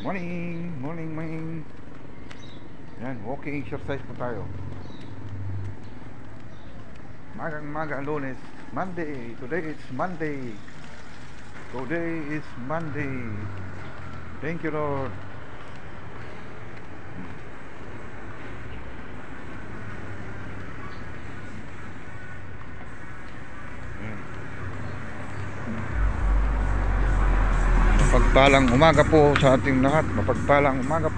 Morning, morning. Yan, walking exercise po tayo. Magang Lunes, Monday. Today is Monday. Thank you, Lord. Mapagpalang umaga po sa ating lahat. Mapagpalang umaga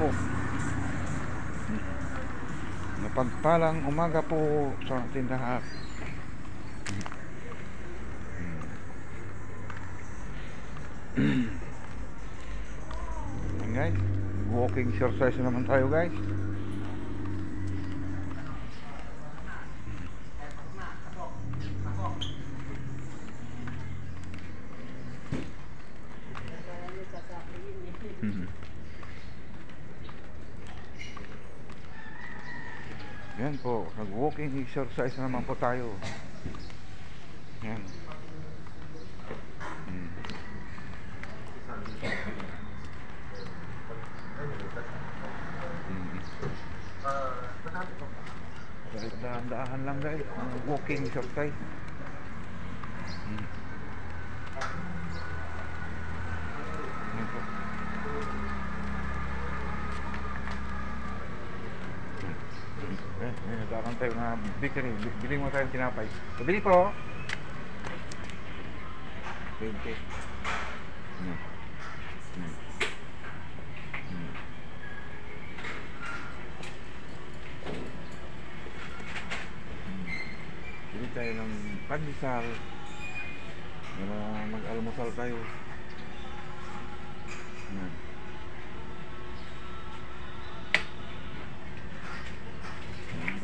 po sa ating lahat. Guys, walking exercise naman tayo, guys. Yan po, nag-walking exercise naman po tayo. Yan. Dahan-dahan lang, guys, walking exercise. Yan po. Nagkaroon tayo na bakery. Bili mo tayong tinapay. Bili po. 20. Bili tayo ng pandesal. Mag-almusal tayo.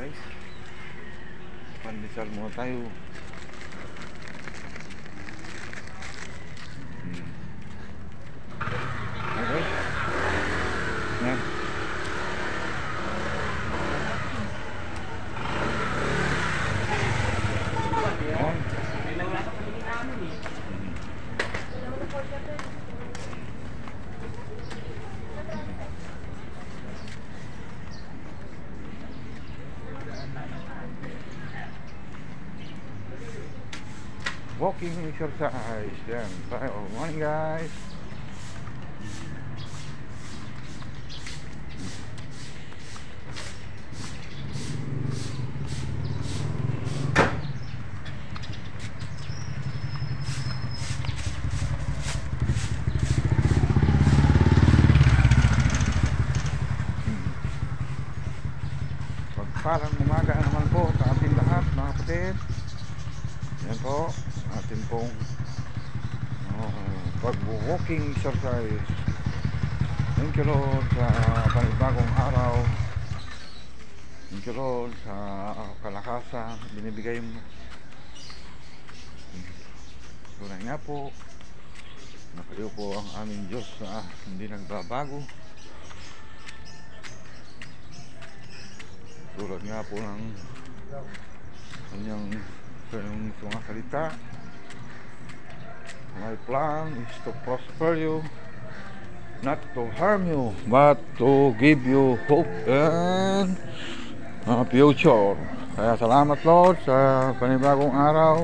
Guys, pandesal muna tayo. Okay. Yan. Walking exercise. Yan. Morning, guys. Pagpalang umaga naman po sa ating lahat, mga kapatid. Yan po, atin pong pag-walking exercise. Thank you, Lord, sa panibagong araw. Thank you, Lord, sa kalakasan binibigay mo. Tunay nga po, nakaliw po ang aming Diyos na hindi nagbabago. Tulad nga po ng kanyang mga salita. My plan is to prosper you, not to harm you, but to give you hope and future. Kaya salamat, Lord, sa panibagong araw.